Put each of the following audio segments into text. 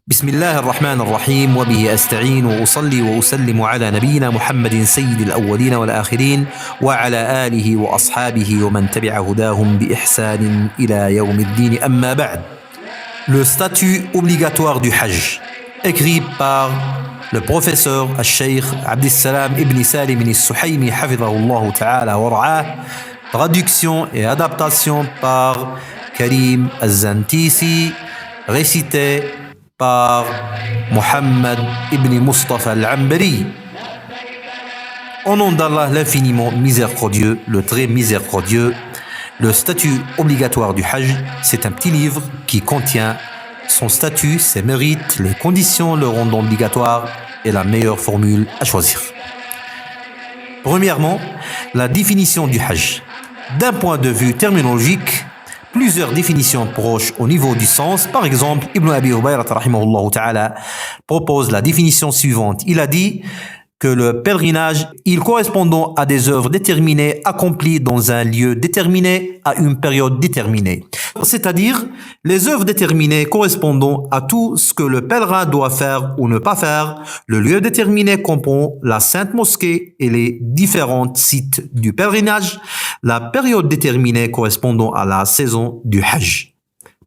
بسم الله الرحمن الرحيم وبه أستعين وأصلي وأسلم على نبينا محمد سيد الأولين والآخرين وعلى آله وأصحابه ومن تبع هداهم بإحسان إلى يوم الدين أما بعد. Le statut obligatoire du Hajj, écrit par le professeur al-Sheikh Abdissalam ibn Salim al-Suhaymi hafidhahullah ta'ala wa ra'ah, traduction et adaptation par Karim al-Zantisi, récité par Mohammed ibn Mustafa al-Ambari. Au nom d'Allah l'infiniment miséricordieux, le très miséricordieux, le statut obligatoire du Hajj, c'est un petit livre qui contient son statut, ses mérites, les conditions le rendant obligatoire et la meilleure formule à choisir. Premièrement, la définition du Hajj. D'un point de vue terminologique, plusieurs définitions proches au niveau du sens. Par exemple, Ibn Abi Ubayrat rahimahullah ta'ala propose la définition suivante. Il a dit que le pèlerinage, il correspondant à des œuvres déterminées accomplies dans un lieu déterminé à une période déterminée. C'est-à-dire les œuvres déterminées correspondant à tout ce que le pèlerin doit faire ou ne pas faire. Le lieu déterminé comprend la Sainte Mosquée et les différents sites du pèlerinage. La période déterminée correspondant à la saison du Hajj.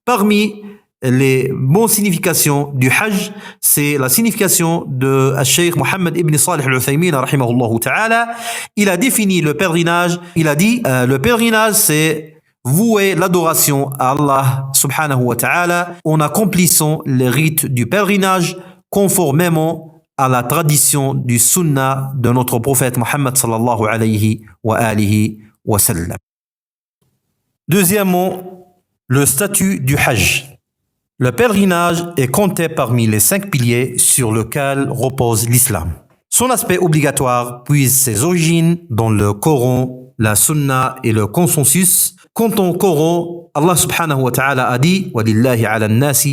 Parmi les bonnes significations du Hajj, c'est la signification de Cheikh Mohammed ibn Salih al-Uthaymin rahimahullah ta'ala. Il a défini le pèlerinage, il a dit le pèlerinage c'est vouer l'adoration à Allah subhanahu wa ta'ala en accomplissant les rites du pèlerinage conformément à la tradition du sunnah de notre prophète Mohammed sallallahu alayhi wa alihi wa sallam. Deuxièmement, le statut du Hajj. Le pèlerinage est compté parmi les 5 piliers sur lesquels repose l'islam. Son aspect obligatoire puise ses origines dans le Coran, la Sunna et le consensus. Quant au Coran, Allah subhanahu wa ta'ala a dit « وَلِلَّهِ عَلَى النَّاسِ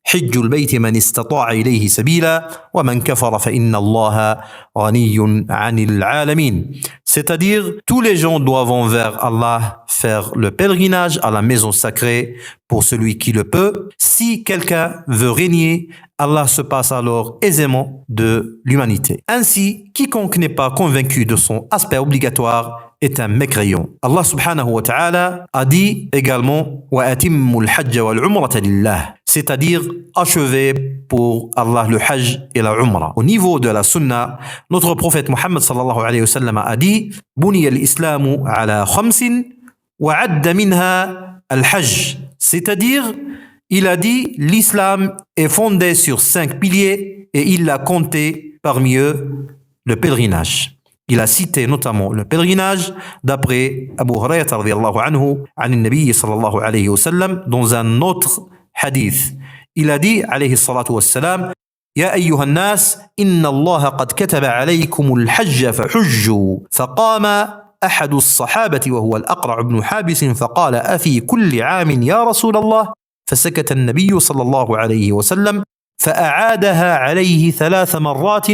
حِجُّ الْبَيْتِ مَنِ اسْتَطَاعَ إِلَيْهِ سَبِيلًا وَمَنْ كَفَرَ فَإِنَّ اللَّهَ غَنِيٌّ عَنِ الْعَالَمِينَ » C'est-à-dire, tous les gens doivent envers Allah faire le pèlerinage à la maison sacrée pour celui qui le peut. Si quelqu'un veut régner, Allah se passe alors aisément de l'humanité. Ainsi, quiconque n'est pas convaincu de son aspect obligatoire est un mécréant. Allah subhanahu wa ta'ala a dit également وَأَتِمُّ الْحَجَّ وَالْعُمْرَةَ لِلَّهِ, c'est-à-dire achever pour Allah le Hajj et la Umrah. Au niveau de la Sunna, notre prophète Mohammed sallallahu alayhi wa sallam a dit بُنِيَ الْإِسْلَامُ عَلَى خَمْسٍ وَعَدَّ مِنْهَا الْحَجِّ, c'est-à-dire il a dit l'islam est fondé sur 5 piliers et il a compté parmi eux le pèlerinage. Il a cité notamment le pèlerinage d'après Abu Hurayrata radiyallahu anhu an al-Nabi sallallahu alayhi wa sallam dans un autre hadith. Il a dit alayhi salatu wassalam يا أيها الناس إن الله قد كتب عليكم الحج فحجوا فقام أحد الصحابة وهو الأقرع بن حابس فقال أفي كل عام يا رسول الله فسكت النبي صلى الله عليه وسلم فأعادها عليه 3 مرات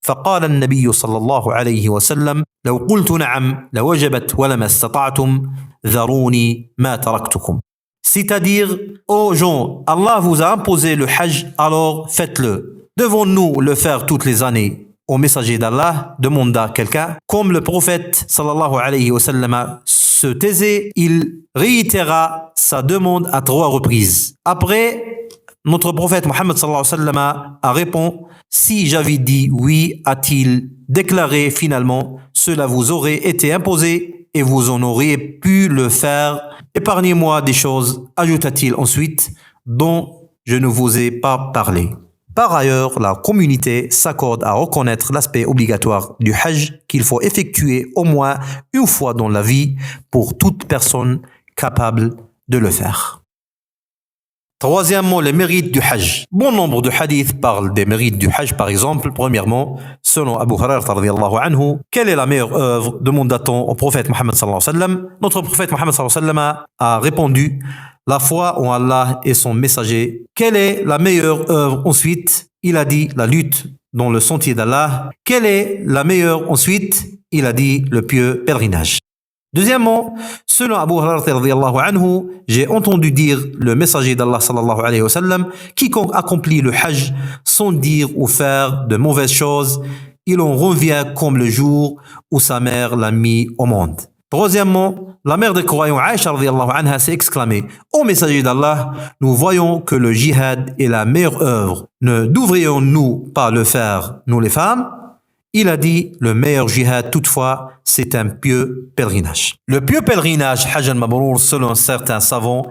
فقال النبي صلى الله عليه وسلم لو قلت نعم لوجبت ولما استطعتم ذروني ما تركتكم. C'est-à-dire, ô gens, Allah vous a imposé le Hajj, alors faites-le. Devons-nous le faire toutes les années? Au messager d'Allah demanda quelqu'un. Comme le prophète sallallahu alayhi wa sallam se taisait, il réitéra sa demande à 3 reprises. Après, notre prophète Mohammed sallallahu alayhi wa sallam a répondu « Si j'avais dit oui, a-t-il déclaré finalement, cela vous aurait été imposé et vous en auriez pu le faire. Épargnez-moi des choses, ajouta-t-il ensuite, dont je ne vous ai pas parlé. » Par ailleurs, la communauté s'accorde à reconnaître l'aspect obligatoire du Hajj qu'il faut effectuer au moins une fois dans la vie pour toute personne capable de le faire. Troisièmement, les mérites du Hajj. Bon nombre de hadiths parlent des mérites du Hajj, par exemple. Premièrement, selon Abu Hurayrata radiyallahu anhu, quelle est la meilleure œuvre demanda-t-on au prophète Mohammed sallallahu alayhi wa sallam. Notre prophète Mohammed sallallahu alayhi wa sallam a répondu la foi en Allah et son messager. Quelle est la meilleure œuvre ensuite? Il a dit la lutte dans le sentier d'Allah. Quelle est la meilleure ensuite? Il a dit le pieux pèlerinage. Deuxièmement, selon Abu Hurairah radhiyallahu anhu, j'ai entendu dire le messager d'Allah sallallahu alayhi wa sallam, quiconque accomplit le hajj sans dire ou faire de mauvaises choses, il en revient comme le jour où sa mère l'a mis au monde. Troisièmement, la mère des croyants Aïcha radhiyallahu anha s'est exclamée: Ô messager d'Allah, nous voyons que le jihad est la meilleure œuvre. Ne devrions-nous pas le faire, nous les femmes? Il a dit: le meilleur jihad toutefois, c'est un pieux pèlerinage. Le pieux pèlerinage Hajj al-Mabrour, selon certains savants,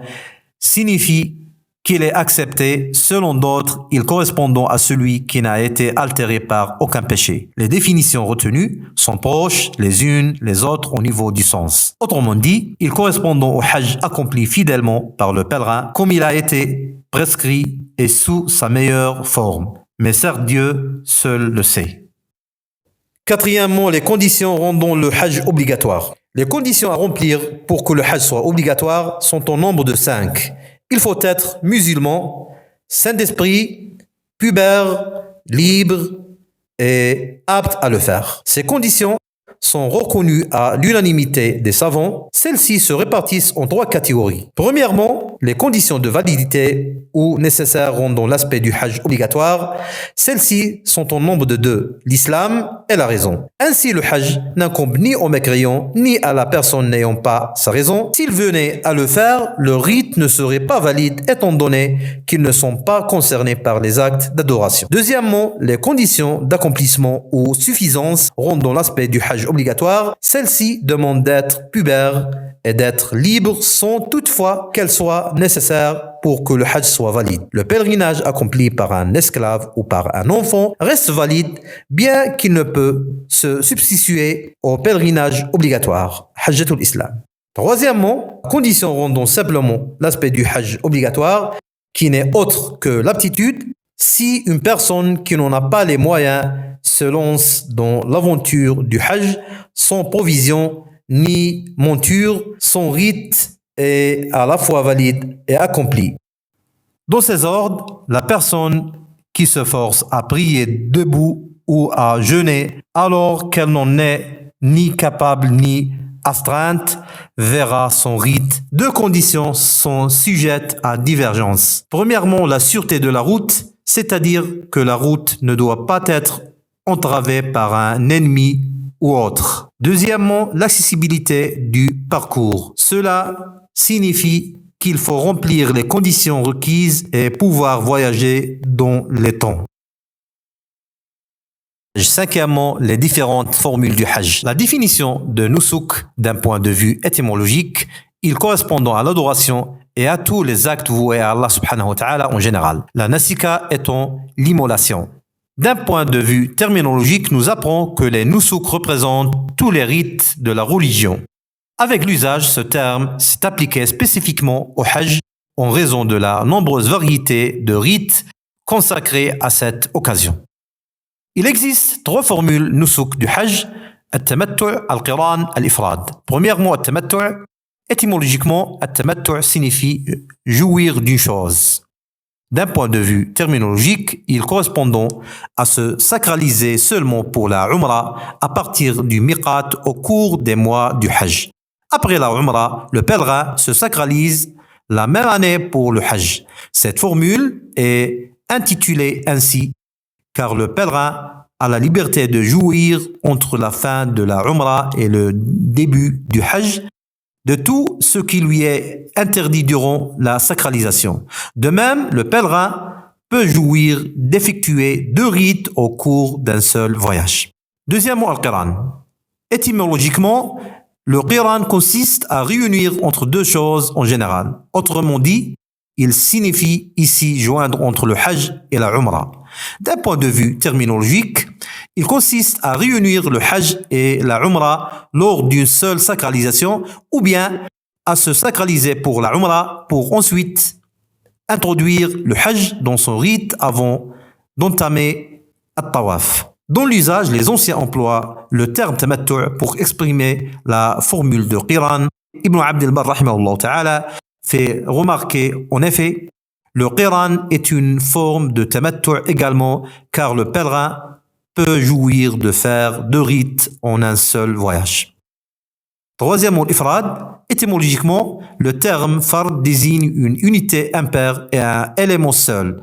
signifie qu'il est accepté, selon d'autres, il correspondant à celui qui n'a été altéré par aucun péché. Les définitions retenues sont proches les unes les autres au niveau du sens. Autrement dit, il correspondant au Hajj accompli fidèlement par le pèlerin, comme il a été prescrit et sous sa meilleure forme. Mais certes, Dieu seul le sait. Quatrièmement, les conditions rendant le Hajj obligatoire. Les conditions à remplir pour que le Hajj soit obligatoire sont au nombre de 5. Il faut être musulman, saint d'esprit, pubère, libre et apte à le faire. Ces conditions sont reconnues à l'unanimité des savants. Celles-ci se répartissent en 3 catégories. Premièrement, les conditions de validité ou nécessaires rendant l'aspect du Hajj obligatoire. Celles-ci sont au nombre de 2, l'islam et la raison. Ainsi, le Hajj n'incombe ni au mécréant ni à la personne n'ayant pas sa raison. S'il venait à le faire, le rite ne serait pas valide étant donné qu'ils ne sont pas concernés par les actes d'adoration. Deuxièmement, les conditions d'accomplissement ou suffisance rendant l'aspect du Hajj obligatoire. Celles-ci demandent d'être pubère et d'être libre sans toutefois qu'elles soient nécessaires pour que le Hajj soit valide. Le pèlerinage accompli par un esclave ou par un enfant reste valide, bien qu'il ne peut se substituer au pèlerinage obligatoire, Hajjatul Islam. Troisièmement, condition rendant simplement l'aspect du Hajj obligatoire, qui n'est autre que l'aptitude, si une personne qui n'en a pas les moyens se lance dans l'aventure du Hajj sans provision ni monture, son rite est à la fois valide et accompli. Dans ces ordres, la personne qui se force à prier debout ou à jeûner alors qu'elle n'en est ni capable ni astreinte verra son rite. 2 conditions sont sujettes à divergence. Premièrement, la sûreté de la route, c'est-à-dire que la route ne doit pas être entravée par un ennemi ou autre. Deuxièmement, l'accessibilité du parcours. Cela signifie qu'il faut remplir les conditions requises et pouvoir voyager dans les temps. Cinquièmement, les différentes formules du Hajj. La définition de Nusuk d'un point de vue étymologique, il correspondant à l'adoration et à tous les actes voués à Allah subhanahu wa ta'ala en général. La Nasika étant l'immolation. D'un point de vue terminologique, nous apprenons que les Nusuk représentent tous les rites de la religion. Avec l'usage, ce terme s'est appliqué spécifiquement au Hajj en raison de la nombreuse variété de rites consacrés à cette occasion. Il existe 3 formules Nusuk du Hajj: Al-Tamattu', Al-Qiran, Al-Ifrad. Premièrement, Al-Tamattu'. Étymologiquement, Al-Tamattu' signifie jouir d'une chose. D'un point de vue terminologique, il correspond à se sacraliser seulement pour la Umrah à partir du Miqat au cours des mois du Hajj. Après la Umrah, le pèlerin se sacralise la même année pour le Hajj. Cette formule est intitulée ainsi car le pèlerin a la liberté de jouir entre la fin de la Umrah et le début du Hajj de tout ce qui lui est interdit durant la sacralisation. De même, le pèlerin peut jouir d'effectuer 2 rites au cours d'un seul voyage. Deuxièmement, Al-Qiran. Étymologiquement, le Qiran consiste à réunir entre 2 choses en général. Autrement dit, il signifie ici joindre entre le Hajj et la Umrah. D'un point de vue terminologique, il consiste à réunir le Hajj et la Umrah lors d'une seule sacralisation ou bien à se sacraliser pour la Umrah pour ensuite introduire le Hajj dans son rite avant d'entamer At-Tawaf. Dans l'usage, les anciens emploient le terme Tamattu' pour exprimer la formule de Qiran. Ibn Abd al-Barr rahimahullah ta'ala fait remarquer en effet le Qiran est une forme de Tamattu' également car le pèlerin peut jouir de faire 2 rites en un seul voyage. Troisièmement, l'ifrad. Étymologiquement, le terme fard désigne une unité impaire et un élément seul,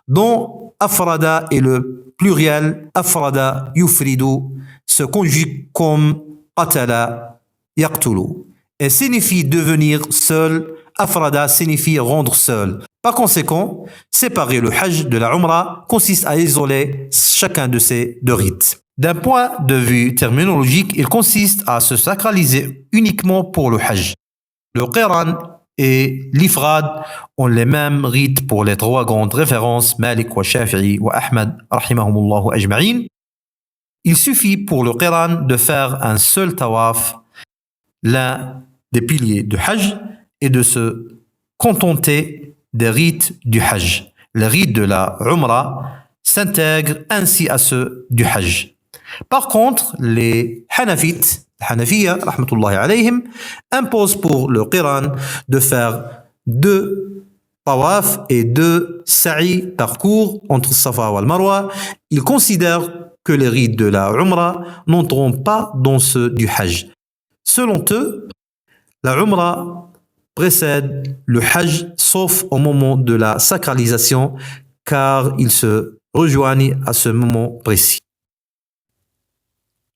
dont afrada est le pluriel afrada yufridu se conjugue comme qatala yaqtulu et signifie devenir seul. Afrada signifie rendre seul. Par conséquent, séparer le hajj de la umrah consiste à isoler chacun de ces deux rites. D'un point de vue terminologique, il consiste à se sacraliser uniquement pour le hajj. Le qiran et l'ifrad ont les mêmes rites pour les trois grandes références, Malik wa Shafi'i wa Ahmad, rahimahumullahu ajma'in. Il suffit pour le qiran de faire un seul tawaf, l'un des piliers du hajj, et de se contenter des rites du hajj. Les rites de la umrah s'intègrent ainsi à ceux du hajj. Par contre, les Hanafites, Hanafiya, rahmatullahi alayhim, imposent pour le qiran de faire 2 tawaf et 2 sa'i parcours entre Safa et Marwa. Ils considèrent que les rites de la umrah n'entreront pas dans ceux du hajj. Selon eux, la umrah précède le hajj sauf au moment de la sacralisation car ils se rejoignent à ce moment précis.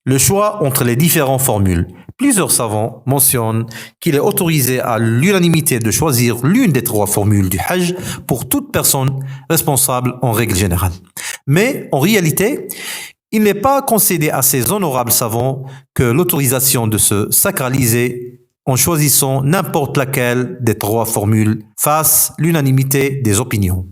Le choix entre les différentes formules. Plusieurs savants mentionnent qu'il est autorisé à l'unanimité de choisir l'une des 3 formules du hajj pour toute personne responsable en règle générale. Mais en réalité, il n'est pas concédé à ces honorables savants que l'autorisation de se sacraliser en choisissant n'importe laquelle des 3 formules fasse l'unanimité des opinions.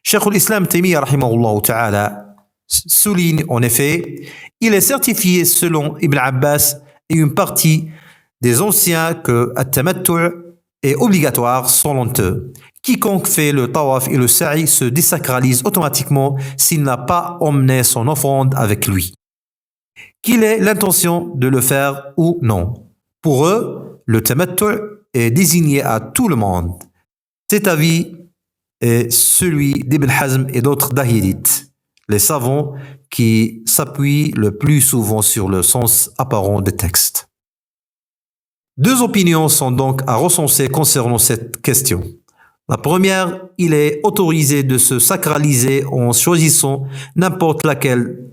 Cheikh al-Islam Taymiyya rahimahullah ta'ala souligne en effet, il est certifié selon Ibn Abbas et une partie des anciens que at-tamattu' est obligatoire selon eux. Quiconque fait le tawaf et le sa'i se désacralise automatiquement s'il n'a pas emmené son offrande avec lui. Qu'il ait l'intention de le faire ou non. Pour eux, le tamattu' est désigné à tout le monde. Cet avis est celui d'Ibn Hazm et d'autres dahilites, les savants qui s'appuient le plus souvent sur le sens apparent des textes. 2 opinions sont donc à recenser concernant cette question. La première, il est autorisé de se sacraliser en choisissant n'importe laquelle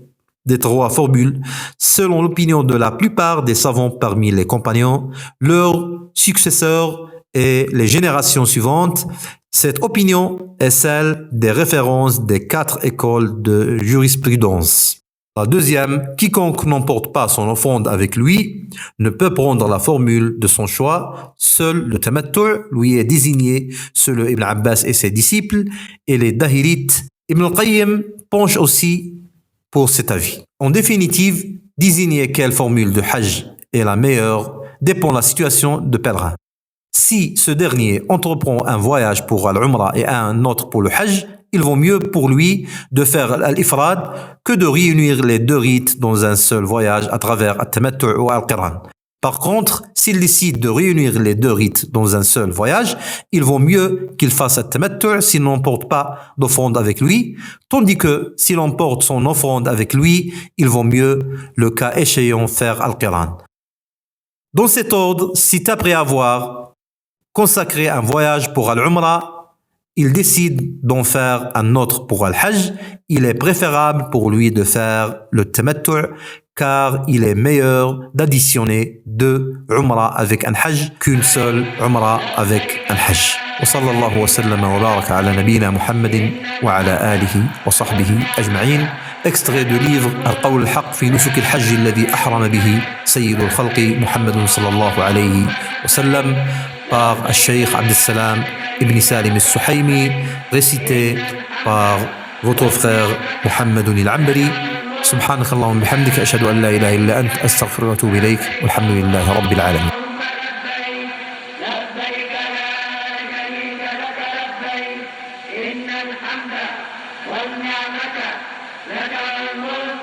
des 3 formules, selon l'opinion de la plupart des savants parmi les compagnons, leurs successeurs et les générations suivantes. Cette opinion est celle des références des 4 écoles de jurisprudence. La deuxième, quiconque n'emporte pas son offrande avec lui ne peut prendre la formule de son choix. Seul le tamattu' lui est désigné selon Ibn Abbas et ses disciples, et les dahilites. Ibn al-Qayyim penche aussi pour cet avis. En définitive, désigner quelle formule de hajj est la meilleure dépend de la situation de pèlerin. Si ce dernier entreprend un voyage pour l'umrah et un autre pour le hajj, il vaut mieux pour lui de faire l'ifrad que de réunir les 2 rites dans un seul voyage à travers at-tamattu' ou al-qiran. Par contre, s'il décide de réunir les 2 rites dans un seul voyage, il vaut mieux qu'il fasse at-tamattu' s'il n'emporte pas d'offrande avec lui, tandis que s'il emporte son offrande avec lui, il vaut mieux, le cas échéant, faire al-qiran. Dans cet ordre, si après avoir consacré un voyage pour al-umrah, il décide d'en faire un autre pour al-hajj, il est préférable pour lui de faire le tamattu' car il est meilleur d'additionner 2 umrah avec un hajj qu'une seule umrah avec un hajj. وصلى الله وسلم وبارك على نبينا محمد وعلى آله وصحبه أجمعين. Extrait du livre القول الحق في نسك الحج الذي أحرم به سيد الخلق محمد صلى الله عليه وسلم par Cheikh Abdessalam Ibn Salim al-Suhaimi, récité par votre frère Mohamedoun al-Ambari. سبحانك اللهم وبحمدك أشهد أن لا إله إلا أنت أستغفرك وأتوب إليك والحمد لله رب العالمين. إن الحمد والنعمة لك الملك